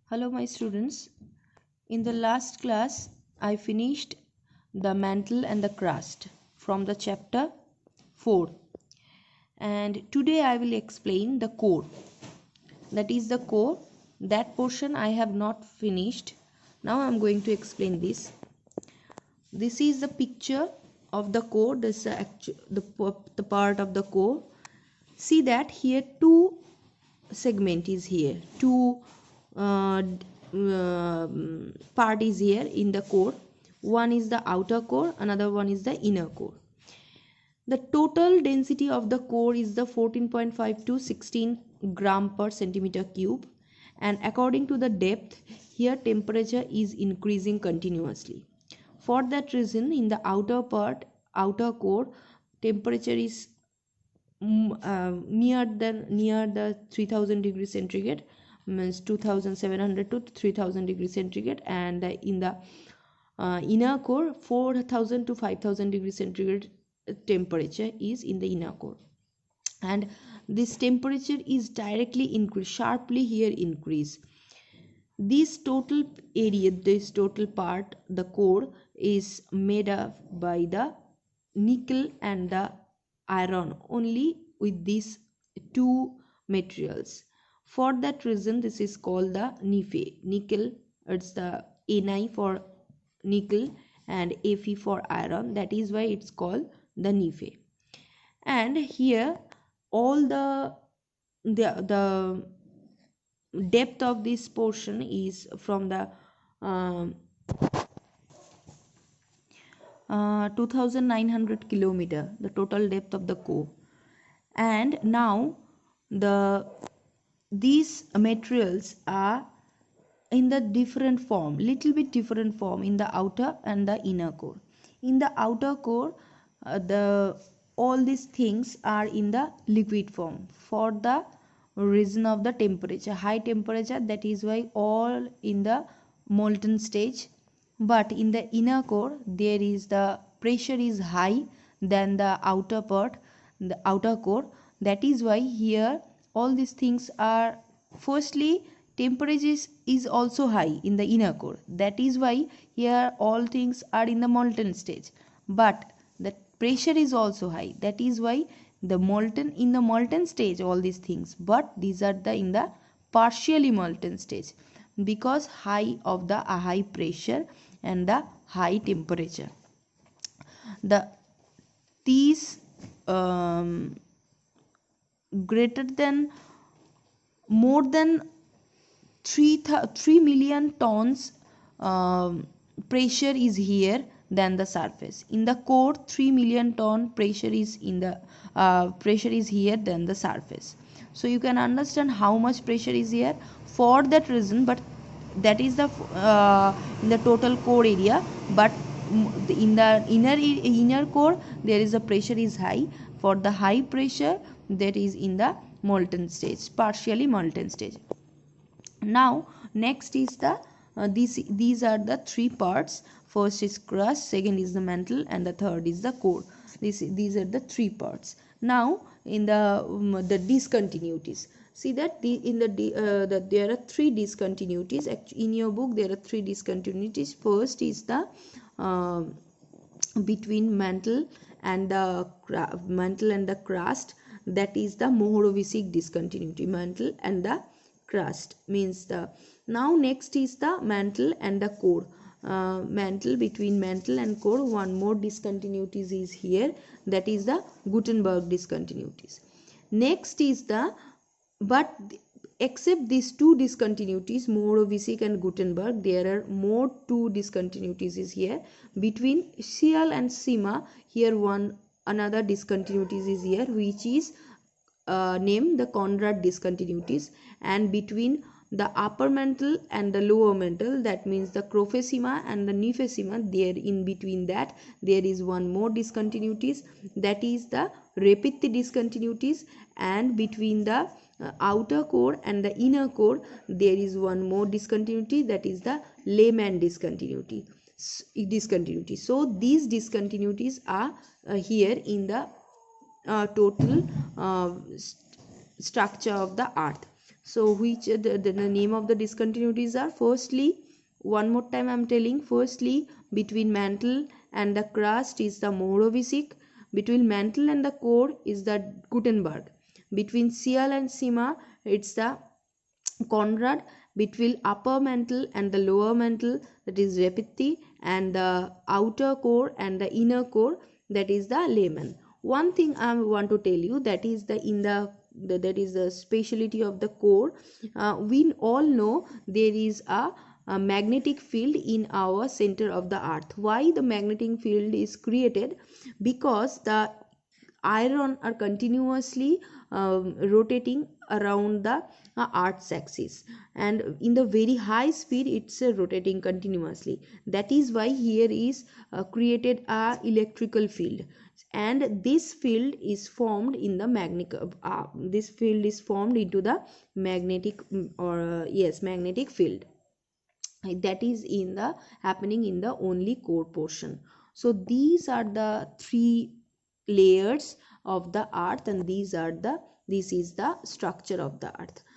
Hello my students. In the last class I finished the mantle and the crust from the chapter 4, and today I will explain the core. That is the core. That portion I have not finished. Now I am going to explain this. This is the picture of the core. This is the part of the core. See that here two segment is here, two uh, part is here in the core. One is the outer core, another one is the inner core. The total density of the core is the 14.5 to 16 gram per centimeter cube, and according to the depth, here temperature is increasing continuously. For that reason, in the outer core, temperature is near the 3000 degrees centigrade, means 2700 to 3000 degrees centigrade, and in the inner core 4000 to 5000 degrees centigrade temperature is in the inner core. And this temperature is directly increase, sharply here increase. This total area, this total part, the core, is made up by the nickel and the iron, only with these two materials. For that reason, this is called the Fe. Nickel, it's the Ni for nickel and Fe for iron. That is why it's called the Fe. And here, all the depth of this portion is from the 2900 kilometer, the total depth of the core. And now these materials are in the different form, little bit different form in the outer and the inner core. In the outer core, all these things are in the liquid form for the reason of the temperature, high temperature. That is why all in the molten stage. But in the inner core, there is the pressure is high than the outer part, the outer core. That is why here all these things are, firstly, temperature is also high in the inner core. That is why here all things are in the molten stage. But the pressure is also high. That is why the molten stage all these things. But these are the in the partially molten stage, because high pressure and the high temperature. These greater than more than 3 million tons pressure is here than the surface. In the core, 3 million ton pressure is here than the surface. So you can understand how much pressure is here. For that reason, but that is the in the total core area. But in the inner core, there is a pressure is high. For the high pressure, that is in the molten stage, partially molten stage. Now next is the these are the three parts. First is crust, second is the mantle, and the third is the core. These are the three parts. Now in the discontinuities, see that that there are three discontinuities. Actually, in your book there are three discontinuities. First is the between mantle and the crust. That is the Mohorovičić discontinuity, mantle and the crust means the. Now next is the mantle and the core. Between mantle and core, one more discontinuities is here, that is the Gutenberg discontinuities. Next is the, but except these two discontinuities, Mohorovičić and Gutenberg, there are more two discontinuities is here. Between Scheele and Sima, here another discontinuities is here, which is named the Conrad discontinuities. And between the upper mantle and the lower mantle, that means the Crophecima and the Nephesima, there in between that there is one more discontinuities, that is the Repetti discontinuities. And between the outer core and the inner core, there is one more discontinuity, that is the Lehmann discontinuity. So these discontinuities are here in the total structure of the earth. So which the name of the discontinuities are, firstly, one more time I'm telling, firstly between mantle and the crust is the Mohorovičić, between mantle and the core is the Gutenberg, between Ciel and Sima it's the Conrad, between upper mantle and the lower mantle that is Repetti, and the outer core and the inner core that is the Lehmann. One thing I want to tell you, that is that is the speciality of the core. We all know there is a magnetic field in our center of the earth. Why the magnetic field is created? Because the iron are continuously rotating around the earth's axis, and in the very high speed it's rotating continuously. That is why here is created a electrical field, and this field is formed in the this field is formed into the magnetic yes, magnetic field that is in the happening in the only core portion. So these are the three layers of the earth, and this is the structure of the earth.